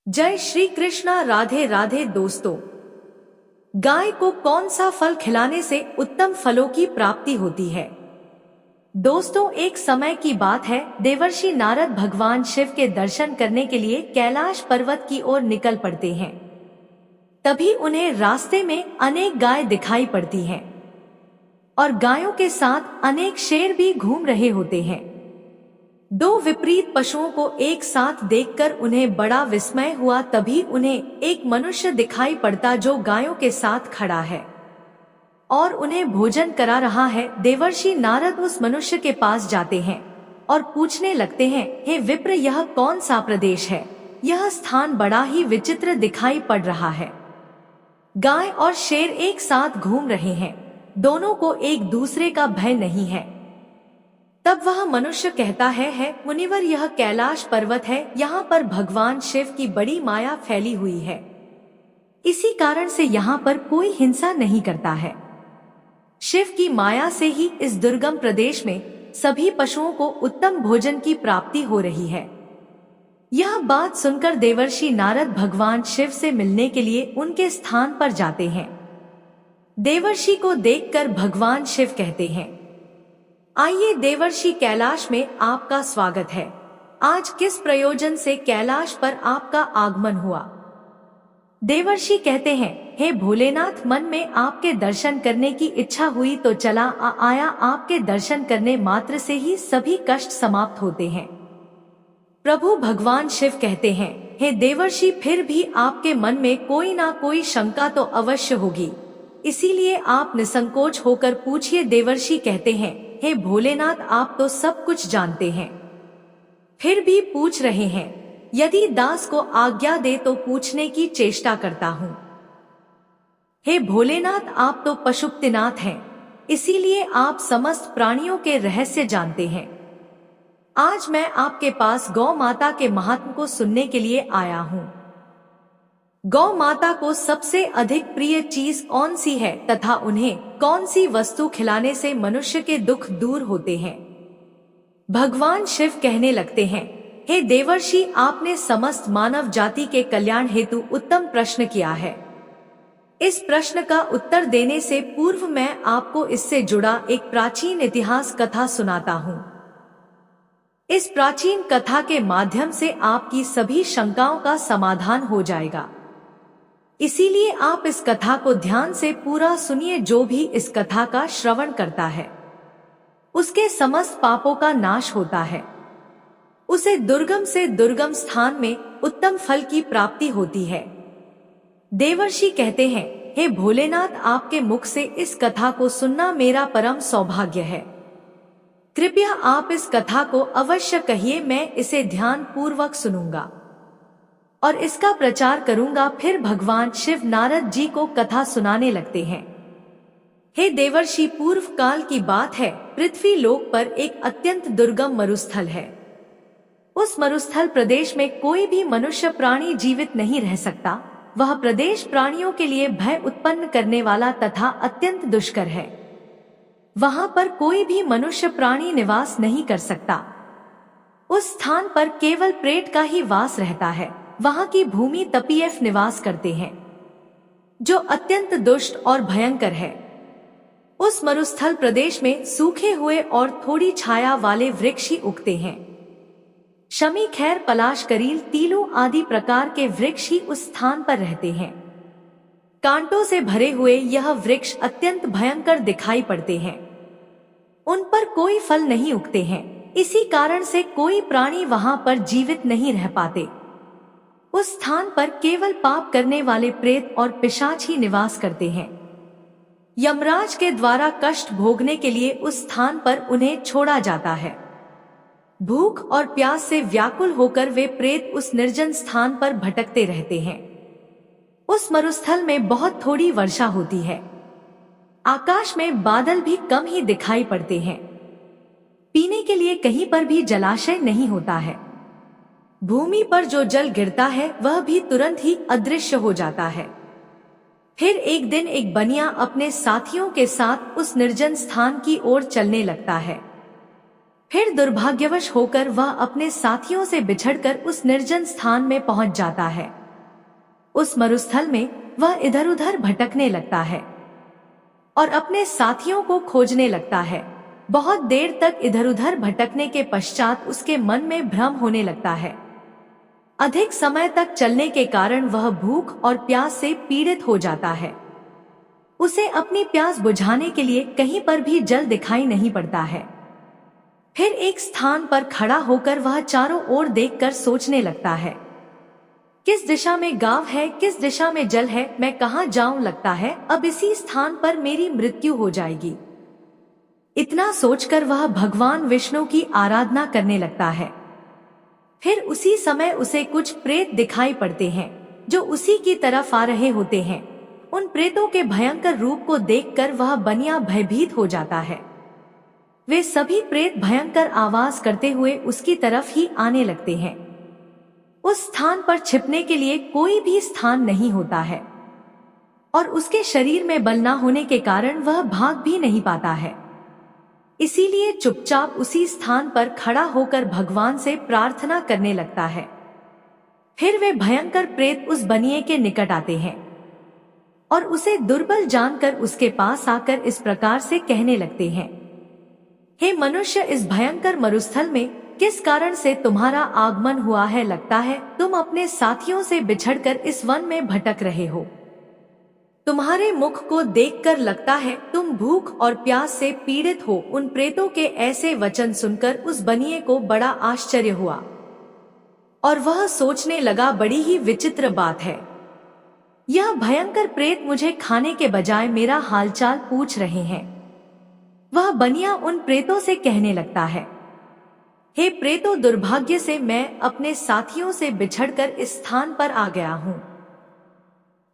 जय श्री कृष्णा। राधे राधे दोस्तों, गाय को कौन सा फल खिलाने से उत्तम फलों की प्राप्ति होती है? दोस्तों, एक समय की बात है, देवर्षि नारद भगवान शिव के दर्शन करने के लिए कैलाश पर्वत की ओर निकल पड़ते हैं। तभी उन्हें रास्ते में अनेक गाय दिखाई पड़ती हैं और गायों के साथ अनेक शेर भी घूम रहे होते हैं। दो विपरीत पशुओं को एक साथ देखकर उन्हें बड़ा विस्मय हुआ। तभी उन्हें एक मनुष्य दिखाई पड़ता जो गायों के साथ खड़ा है और उन्हें भोजन करा रहा है। देवर्षि नारद उस मनुष्य के पास जाते हैं और पूछने लगते हैं, हे विप्र, यह कौन सा प्रदेश है? यह स्थान बड़ा ही विचित्र दिखाई पड़ रहा है। गाय और शेर एक साथ घूम रहे हैं, दोनों को एक दूसरे का भय नहीं है। तब वह मनुष्य कहता है मुनिवर, यह कैलाश पर्वत है, यहाँ पर भगवान शिव की बड़ी माया फैली हुई है। इसी कारण से यहाँ पर कोई हिंसा नहीं करता है। शिव की माया से ही इस दुर्गम प्रदेश में सभी पशुओं को उत्तम भोजन की प्राप्ति हो रही है। यह बात सुनकर देवर्षि नारद भगवान शिव से मिलने के लिए उनके स्थान पर जाते हैं। देवर्षि को देखकर भगवान शिव कहते हैं, आइए देवर्षि, कैलाश में आपका स्वागत है। आज किस प्रयोजन से कैलाश पर आपका आगमन हुआ? देवर्षि कहते हैं, हे भोलेनाथ, मन में आपके दर्शन करने की इच्छा हुई तो चला आया। आपके दर्शन करने मात्र से ही सभी कष्ट समाप्त होते हैं। प्रभु भगवान शिव कहते हैं, हे देवर्षि, फिर भी आपके मन में कोई ना कोई शंका तो अवश्य होगी, इसीलिए आप निसंकोच होकर पूछिए। देवर्षि कहते हैं, हे भोलेनाथ, आप तो सब कुछ जानते हैं, फिर भी पूछ रहे हैं। यदि दास को आज्ञा दे तो पूछने की चेष्टा करता हूँ। हे भोलेनाथ, आप तो पशुपतिनाथ हैं, इसीलिए आप समस्त प्राणियों के रहस्य जानते हैं। आज मैं आपके पास गौ माता के महात्म को सुनने के लिए आया हूँ। गौ माता को सबसे अधिक प्रिय चीज कौन सी है तथा उन्हें कौन सी वस्तु खिलाने से मनुष्य के दुख दूर होते हैं? भगवान शिव कहने लगते हैं, हे देवर्षि, आपने समस्त मानव जाति के कल्याण हेतु उत्तम प्रश्न किया है। इस प्रश्न का उत्तर देने से पूर्व मैं आपको इससे जुड़ा एक प्राचीन इतिहास कथा सुनाता हूँ। इस प्राचीन कथा के माध्यम से आपकी सभी शंकाओं का समाधान हो जाएगा। इसीलिए आप इस कथा को ध्यान से पूरा सुनिए। जो भी इस कथा का श्रवण करता है उसके समस्त पापों का नाश होता है, उसे दुर्गम से दुर्गम स्थान में उत्तम फल की प्राप्ति होती है। देवर्षि कहते हैं, हे भोलेनाथ, आपके मुख से इस कथा को सुनना मेरा परम सौभाग्य है। कृपया आप इस कथा को अवश्य कहिए, मैं इसे ध्यान पूर्वक सुनूंगा और इसका प्रचार करूंगा। फिर भगवान शिव नारद जी को कथा सुनाने लगते हैं। हे देवर्षि, पूर्व काल की बात है, पृथ्वी लोक पर एक अत्यंत दुर्गम मरुस्थल है। उस मरुस्थल प्रदेश में कोई भी मनुष्य प्राणी जीवित नहीं रह सकता। वह प्रदेश प्राणियों के लिए भय उत्पन्न करने वाला तथा अत्यंत दुष्कर है। वहां पर कोई भी मनुष्य प्राणी निवास नहीं कर सकता। उस स्थान पर केवल प्रेत का ही वास रहता है। वहां की भूमि तपीएफ निवास करते हैं, जो अत्यंत दुष्ट और भयंकर है। उस मरुस्थल प्रदेश में सूखे हुए और थोड़ी छाया वाले वृक्ष ही उगते हैं। शमी, खैर, पलाश, करील, तीलू आदि प्रकार के वृक्ष ही उस स्थान पर रहते हैं। कांटों से भरे हुए यह वृक्ष अत्यंत भयंकर दिखाई पड़ते हैं। उन पर कोई फल नहीं उगते हैं, इसी कारण से कोई प्राणी वहां पर जीवित नहीं रह पाते। उस स्थान पर केवल पाप करने वाले प्रेत और पिशाच ही निवास करते हैं। यमराज के द्वारा कष्ट भोगने के लिए उस स्थान पर उन्हें छोड़ा जाता है। भूख और प्यास से व्याकुल होकर वे प्रेत उस निर्जन स्थान पर भटकते रहते हैं। उस मरुस्थल में बहुत थोड़ी वर्षा होती है। आकाश में बादल भी कम ही दिखाई पड़ते हैं। पीने के लिए कहीं पर भी जलाशय नहीं होता है। भूमि पर जो जल गिरता है वह भी तुरंत ही अदृश्य हो जाता है। फिर एक दिन एक बनिया अपने साथियों के साथ उस निर्जन स्थान की ओर चलने लगता है। फिर दुर्भाग्यवश होकर वह अपने साथियों से बिछड़कर उस निर्जन स्थान में पहुंच जाता है। उस मरुस्थल में वह इधर उधर भटकने लगता है और अपने साथियों को खोजने लगता है। बहुत देर तक इधर उधर भटकने के पश्चात उसके मन में भ्रम होने लगता है। अधिक समय तक चलने के कारण वह भूख और प्यास से पीड़ित हो जाता है। उसे अपनी प्यास बुझाने के लिए कहीं पर भी जल दिखाई नहीं पड़ता है। फिर एक स्थान पर खड़ा होकर वह चारों ओर देखकर सोचने लगता है, किस दिशा में गांव है, किस दिशा में जल है, मैं कहाँ जाऊं, लगता है अब इसी स्थान पर मेरी मृत्यु हो जाएगी। इतना सोचकर वह भगवान विष्णु की आराधना करने लगता है। फिर उसी समय उसे कुछ प्रेत दिखाई पड़ते हैं जो उसी की तरफ आ रहे होते हैं। उन प्रेतों के भयंकर रूप को देखकर वह बनिया भयभीत हो जाता है। वे सभी प्रेत भयंकर आवाज करते हुए उसकी तरफ ही आने लगते हैं। उस स्थान पर छिपने के लिए कोई भी स्थान नहीं होता है और उसके शरीर में बल न होने के कारण वह भाग भी नहीं पाता है। इसीलिए चुपचाप उसी स्थान पर खड़ा होकर भगवान से प्रार्थना करने लगता है। फिर वे भयंकर प्रेत उस बनिए के निकट आते हैं और उसे दुर्बल जानकर उसके पास आकर इस प्रकार से कहने लगते हैं, हे मनुष्य, इस भयंकर मरुस्थल में किस कारण से तुम्हारा आगमन हुआ है? लगता है तुम अपने साथियों से बिछड़कर इस वन में भटक रहे हो। तुम्हारे मुख को देखकर लगता है तुम भूख और प्यास से पीड़ित हो। उन प्रेतों के ऐसे वचन सुनकर उस बनिए को बड़ा आश्चर्य हुआ और वह सोचने लगा, बड़ी ही विचित्र बात है, यह भयंकर प्रेत मुझे खाने के बजाय मेरा हालचाल पूछ रहे हैं। वह बनिया उन प्रेतों से कहने लगता है, हे प्रेतों, दुर्भाग्य से मैं अपने साथियों से बिछड़कर इस स्थान पर आ गया हूँ।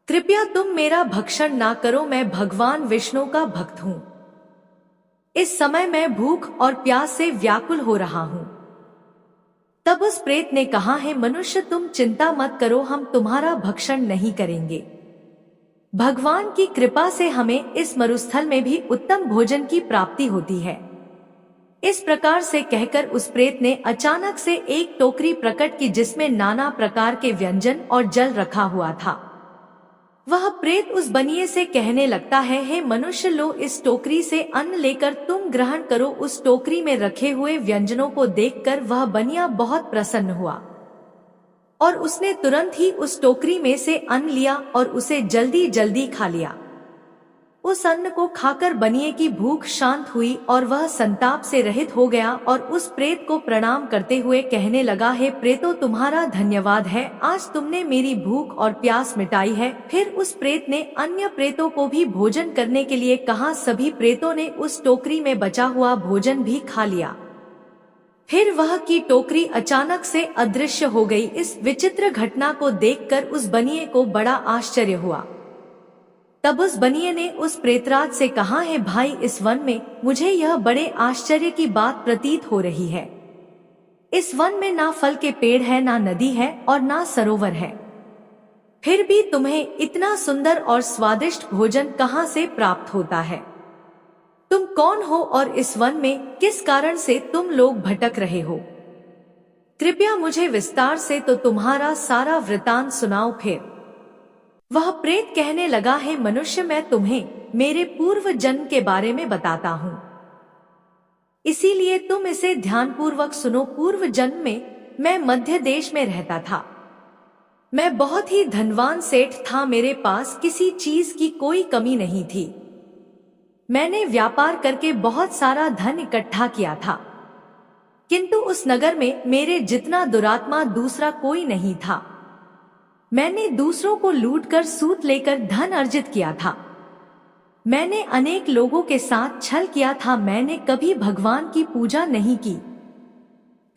कृपया तुम मेरा भक्षण ना करो, मैं भगवान विष्णु का भक्त हूँ। इस समय मैं भूख और प्यास से व्याकुल हो रहा हूँ। तब उस प्रेत ने कहा, हे मनुष्य, तुम चिंता मत करो, हम तुम्हारा भक्षण नहीं करेंगे। भगवान की कृपा से हमें इस मरुस्थल में भी उत्तम भोजन की प्राप्ति होती है। इस प्रकार से कहकर उस प्रेत ने अचानक से एक टोकरी प्रकट की जिसमें नाना प्रकार के व्यंजन और जल रखा हुआ था। वह प्रेत उस बनिए से कहने लगता है, हे मनुष्य, लो इस टोकरी से अन्न लेकर तुम ग्रहण करो। उस टोकरी में रखे हुए व्यंजनों को देखकर वह बनिया बहुत प्रसन्न हुआ और उसने तुरंत ही उस टोकरी में से अन्न लिया और उसे जल्दी जल्दी खा लिया। उस अन्न को खाकर बनिए की भूख शांत हुई और वह संताप से रहित हो गया और उस प्रेत को प्रणाम करते हुए कहने लगा, हे प्रेतों, तुम्हारा धन्यवाद है, आज तुमने मेरी भूख और प्यास मिटाई है। फिर उस प्रेत ने अन्य प्रेतों को भी भोजन करने के लिए कहा। सभी प्रेतों ने उस टोकरी में बचा हुआ भोजन भी खा लिया। फिर वह की टोकरी अचानक से अदृश्य हो गई। इस विचित्र घटना को देखकर उस बनिए को बड़ा आश्चर्य हुआ। तब उस बनिए ने उस प्रेतराज से कहा, है भाई, इस वन में मुझे यह बड़े आश्चर्य की बात प्रतीत हो रही है। इस वन में ना फल के पेड़ है, ना नदी है और ना सरोवर है, फिर भी तुम्हें इतना सुंदर और स्वादिष्ट भोजन कहाँ से प्राप्त होता है? तुम कौन हो और इस वन में किस कारण से तुम लोग भटक रहे हो? कृपया मुझे विस्तार से तो तुम्हारा सारा वृतांत सुनाओ। फिर वह प्रेत कहने लगा, है मनुष्य, मैं तुम्हें मेरे पूर्व जन्म के बारे में बताता हूँ, इसीलिए तुम इसे ध्यानपूर्वक सुनो। पूर्व जन्म में मैं मध्य देश में रहता था। मैं बहुत ही धनवान सेठ था, मेरे पास किसी चीज की कोई कमी नहीं थी। मैंने व्यापार करके बहुत सारा धन इकट्ठा किया था, किंतु उस नगर में मेरे जितना दुरात्मा दूसरा कोई नहीं था। मैंने दूसरों को लूटकर सूत लेकर धन अर्जित किया था। मैंने अनेक लोगों के साथ छल किया था। मैंने कभी भगवान की पूजा नहीं की,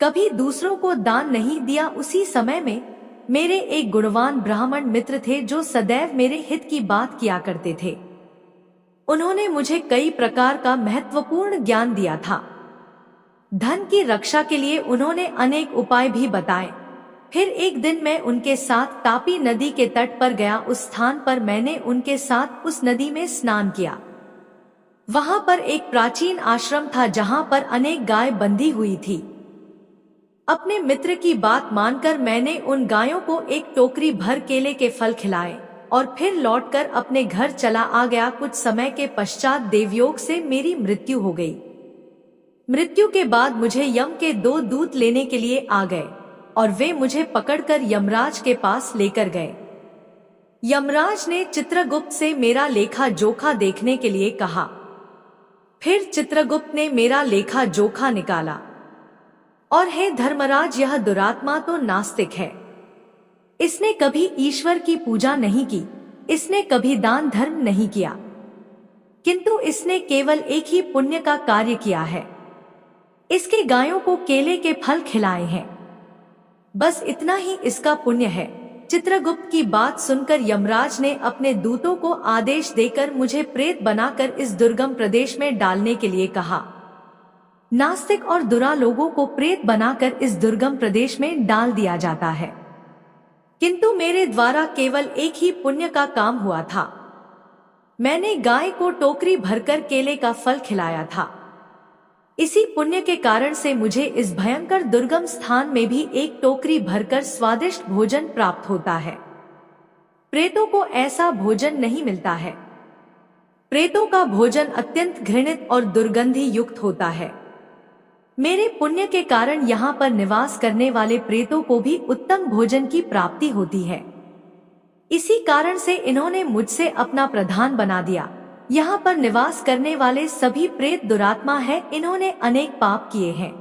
कभी दूसरों को दान नहीं दिया। उसी समय में मेरे एक गुणवान ब्राह्मण मित्र थे जो सदैव मेरे हित की बात किया करते थे। उन्होंने मुझे कई प्रकार का महत्वपूर्ण ज्ञान दिया था। धन की रक्षा के लिए उन्होंने अनेक उपाय भी बताए। फिर एक दिन मैं उनके साथ तापी नदी के तट पर गया। उस स्थान पर मैंने उनके साथ उस नदी में स्नान किया। वहां पर एक प्राचीन आश्रम था जहां पर अनेक गाय बंधी हुई थी। अपने मित्र की बात मानकर मैंने उन गायों को एक टोकरी भर केले के फल खिलाए और फिर लौटकर अपने घर चला आ गया। कुछ समय के पश्चात देवयोग से मेरी मृत्यु हो गई। मृत्यु के बाद मुझे यम के 2 दूत लेने के लिए आ गए और वे मुझे पकड़कर यमराज के पास लेकर गए। यमराज ने चित्रगुप्त से मेरा लेखा जोखा देखने के लिए कहा। फिर चित्रगुप्त ने मेरा लेखा जोखा निकाला और हे धर्मराज, यह दुरात्मा तो नास्तिक है। इसने कभी ईश्वर की पूजा नहीं की, इसने कभी दान धर्म नहीं किया, किंतु इसने केवल एक ही पुण्य का कार्य किया है। इसके गायों को केले के फल खिलाए हैं, बस इतना ही इसका पुण्य है। चित्रगुप्त की बात सुनकर यमराज ने अपने दूतों को आदेश देकर मुझे प्रेत बनाकर इस दुर्गम प्रदेश में डालने के लिए कहा। नास्तिक और दुरा लोगों को प्रेत बनाकर इस दुर्गम प्रदेश में डाल दिया जाता है, किंतु मेरे द्वारा केवल एक ही पुण्य का काम हुआ था। मैंने गाय को टोकरी भरकर केले का फल खिलाया था। इसी पुण्य के कारण से मुझे इस भयंकर दुर्गम स्थान में भी एक टोकरी भरकर स्वादिष्ट भोजन प्राप्त होता है। प्रेतों को ऐसा भोजन नहीं मिलता है। प्रेतों का भोजन अत्यंत घृणित और दुर्गंधि युक्त होता है। मेरे पुण्य के कारण यहाँ पर निवास करने वाले प्रेतों को भी उत्तम भोजन की प्राप्ति होती है। इसी कारण से इन्होंने मुझसे अपना प्रधान बना दिया। यहाँ पर निवास करने वाले सभी प्रेत दुरात्मा है। इन्होंने अनेक पाप किए हैं।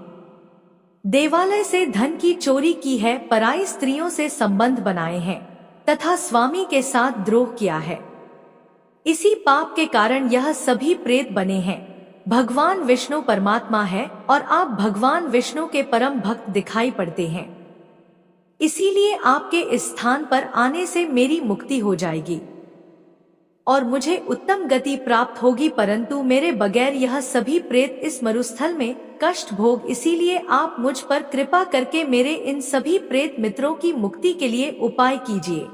देवालय से धन की चोरी की है, पराई स्त्रियों से संबंध बनाए हैं तथा स्वामी के साथ द्रोह किया है। इसी पाप के कारण यह सभी प्रेत बने हैं। भगवान विष्णु परमात्मा है और आप भगवान विष्णु के परम भक्त दिखाई पड़ते हैं, इसीलिए आपके इस स्थान पर आने से मेरी मुक्ति हो जाएगी और मुझे उत्तम गति प्राप्त होगी, परंतु मेरे बगैर यह सभी प्रेत इस मरुस्थल में कष्ट भोग। इसीलिए आप मुझ पर कृपा करके मेरे इन सभी प्रेत मित्रों की मुक्ति के लिए उपाय कीजिए।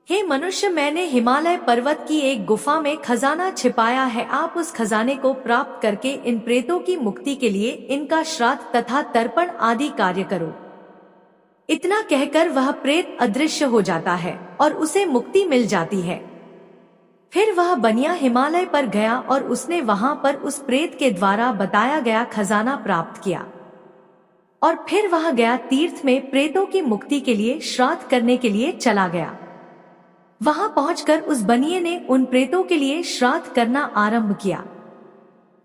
हे मनुष्य, मैंने हिमालय पर्वत की एक गुफा में खजाना छिपाया है। आप उस खजाने को प्राप्त करके इन प्रेतों की मुक्ति के लिए इनका श्राद्ध तथा तर्पण आदि कार्य करो। इतना कहकर वह प्रेत अदृश्य हो जाता है और उसे मुक्ति मिल जाती है। फिर वह बनिया हिमालय पर गया और उसने वहां पर उस प्रेत के द्वारा बताया गया खजाना प्राप्त किया और फिर वह गया तीर्थ में प्रेतों की मुक्ति के लिए श्राद्ध करने के लिए चला गया। वहां पहुंचकर उस बनिए ने उन प्रेतों के लिए श्राद्ध करना आरंभ किया।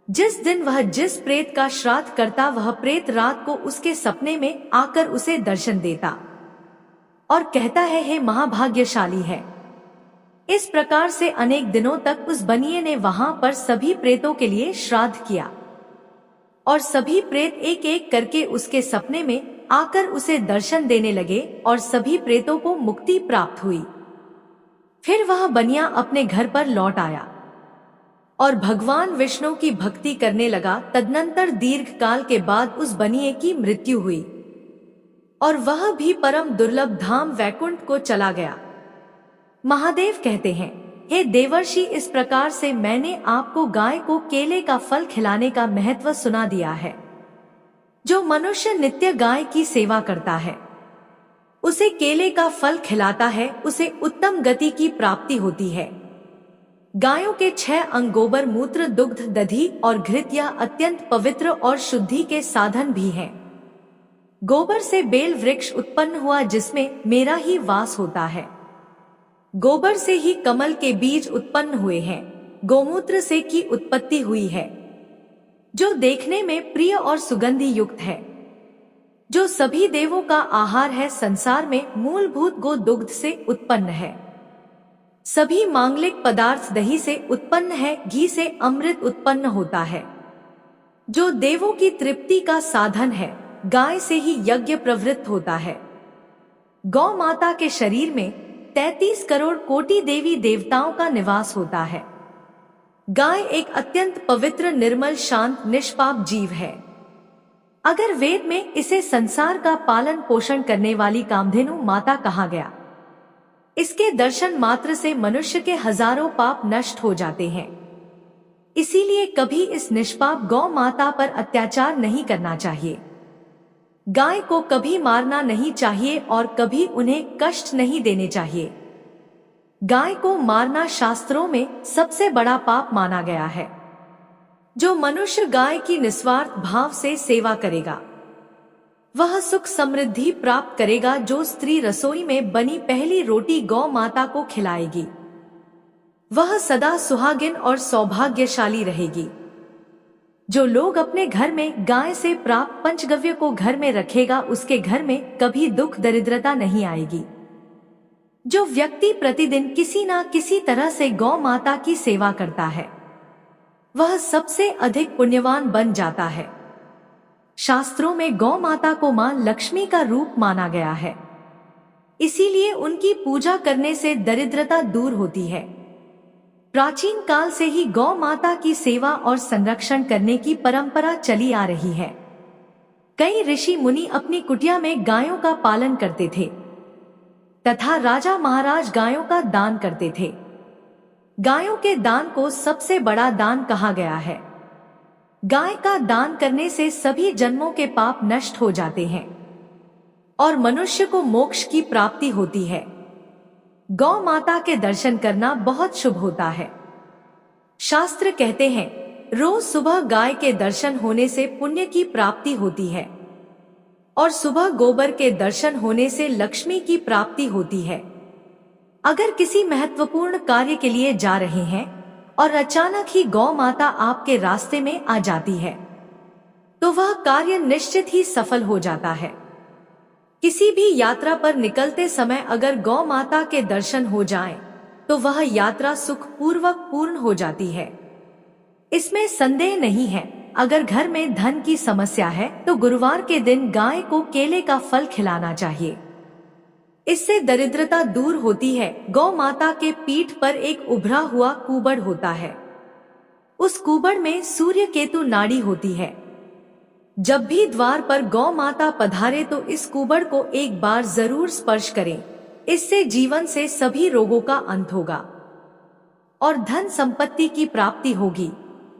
जिस दिन वह जिस प्रेत का श्राद्ध करता, वह प्रेत रात को उसके सपने में आकर उसे दर्शन देता और कहता है, हे महाभाग्यशाली है। इस प्रकार से अनेक दिनों तक उस बनिए ने वहां पर सभी प्रेतों के लिए श्राद्ध किया और सभी प्रेत एक एक करके उसके सपने में आकर उसे दर्शन देने लगे और सभी प्रेतों को मुक्ति प्राप्त हुई। फिर वह बनिया अपने घर पर लौट आया और भगवान विष्णु की भक्ति करने लगा। तदनंतर दीर्घ काल के बाद उस बनिए की मृत्यु हुई और वह भी परम दुर्लभ धाम वैकुंठ को चला गया। महादेव कहते हैं, हे देवर्षि, इस प्रकार से मैंने आपको गाय को केले का फल खिलाने का महत्व सुना दिया है। जो मनुष्य नित्य गाय की सेवा करता है, उसे केले का फल खिलाता है, उसे उत्तम गति की प्राप्ति होती है। गायों के 6 अंग गोबर, मूत्र, दुग्ध, दधी और घृत यह अत्यंत पवित्र और शुद्धि के साधन भी हैं। गोबर से बेल वृक्ष उत्पन्न हुआ जिसमें मेरा ही वास होता है। गोबर से ही कमल के बीज उत्पन्न हुए हैं। गोमूत्र से की उत्पत्ति हुई है, जो देखने में प्रिय और सुगंधि युक्त है, जो सभी देवों का आहार है। संसार में मूलभूत गो दुग्ध से उत्पन्न है। सभी मांगलिक पदार्थ दही से उत्पन्न है। घी से अमृत उत्पन्न होता है, जो देवों की तृप्ति का साधन है। गाय से ही यज्ञ प्रवृत्त होता है। गौ माता के शरीर में 33 करोड़ कोटि देवी देवताओं का निवास होता है। गाय एक अत्यंत पवित्र, निर्मल, शांत, निष्पाप जीव है। अगर वेद में इसे संसार का पालन पोषण करने वाली कामधेनु माता कहा गया, इसके दर्शन मात्र से मनुष्य के हजारों पाप नष्ट हो जाते हैं। इसीलिए कभी इस निष्पाप गौ माता पर अत्याचार नहीं करना चाहिए। गाय को कभी मारना नहीं चाहिए और कभी उन्हें कष्ट नहीं देने चाहिए। गाय को मारना शास्त्रों में सबसे बड़ा पाप माना गया है। जो मनुष्य गाय की निस्वार्थ भाव से सेवा करेगा वह सुख समृद्धि प्राप्त करेगा। जो स्त्री रसोई में बनी पहली रोटी गौ माता को खिलाएगी वह सदा सुहागिन और सौभाग्यशाली रहेगी। जो लोग अपने घर में गाय से प्राप्त पंचगव्य को घर में रखेगा उसके घर में कभी दुख दरिद्रता नहीं आएगी। जो व्यक्ति प्रतिदिन किसी न किसी तरह से गौ माता की सेवा करता है वह सबसे अधिक पुण्यवान बन जाता है। शास्त्रों में गौ माता को मां लक्ष्मी का रूप माना गया है, इसीलिए उनकी पूजा करने से दरिद्रता दूर होती है। प्राचीन काल से ही गौ माता की सेवा और संरक्षण करने की परंपरा चली आ रही है। कई ऋषि मुनि अपनी कुटिया में गायों का पालन करते थे तथा राजा महाराज गायों का दान करते थे। गायों के दान को सबसे बड़ा दान कहा गया है। गाय का दान करने से सभी जन्मों के पाप नष्ट हो जाते हैं और मनुष्य को मोक्ष की प्राप्ति होती है। गौ माता के दर्शन करना बहुत शुभ होता है। शास्त्र कहते हैं रोज सुबह गाय के दर्शन होने से पुण्य की प्राप्ति होती है और सुबह गोबर के दर्शन होने से लक्ष्मी की प्राप्ति होती है। अगर किसी महत्वपूर्ण कार्य के लिए जा रहे हैं और अचानक ही गौ माता आपके रास्ते में आ जाती है तो वह कार्य निश्चित ही सफल हो जाता है। किसी भी यात्रा पर निकलते समय अगर गौ माता के दर्शन हो जाएं, तो वह यात्रा सुखपूर्वक पूर्ण हो जाती है। इसमें संदेह नहीं है। अगर घर में धन की समस्या है तो गुरुवार के दिन गाय को केले का फल खिलाना चाहिए। इससे दरिद्रता दूर होती है। गौ माता के पीठ पर एक उभरा हुआ कुबड़ होता है। उस कुबड़ में सूर्य केतु नाड़ी होती है। जब भी द्वार पर गौ माता पधारे तो इस कुबड़ को एक बार जरूर स्पर्श करें। इससे जीवन से सभी रोगों का अंत होगा और धन संपत्ति की प्राप्ति होगी।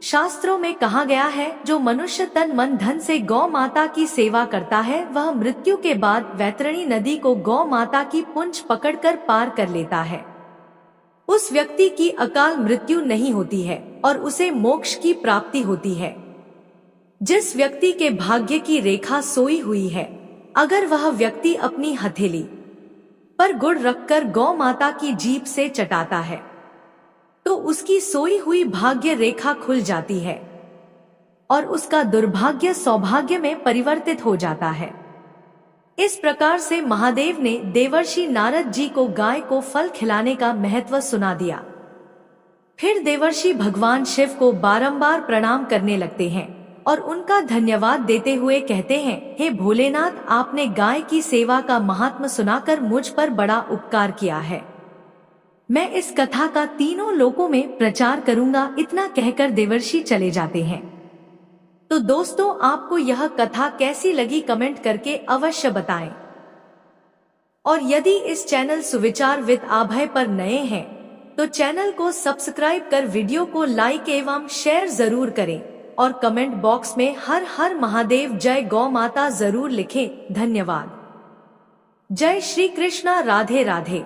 शास्त्रों में कहा गया है जो मनुष्य तन मन धन से गौ माता की सेवा करता है वह मृत्यु के बाद वैतरणी नदी को गौ माता की पूंछ पकड़कर पार कर लेता है। उस व्यक्ति की अकाल मृत्यु नहीं होती है और उसे मोक्ष की प्राप्ति होती है। जिस व्यक्ति के भाग्य की रेखा सोई हुई है, अगर वह व्यक्ति अपनी हथेली पर गुड़ रखकर गौ माता की जीभ से चटाता है तो उसकी सोई हुई भाग्य रेखा खुल जाती है और उसका दुर्भाग्य सौभाग्य में परिवर्तित हो जाता है। इस प्रकार से महादेव ने देवर्षि नारद जी को गाय को फल खिलाने का महत्व सुना दिया। फिर देवर्षि भगवान शिव को बारंबार प्रणाम करने लगते हैं और उनका धन्यवाद देते हुए कहते हैं, हे भोलेनाथ, आपने गाय की सेवा का महात्म सुनाकर मुझ पर बड़ा उपकार किया है। मैं इस कथा का तीनों लोकों में प्रचार करूंगा। इतना कहकर देवर्षि चले जाते हैं। तो दोस्तों, आपको यह कथा कैसी लगी कमेंट करके अवश्य बताएं। और यदि इस चैनल सुविचार विद अभय पर नए हैं तो चैनल को सब्सक्राइब कर वीडियो को लाइक एवं शेयर जरूर करें और कमेंट बॉक्स में हर हर महादेव जय गौ माता जरूर लिखें। धन्यवाद। जय श्री कृष्णा। राधे राधे।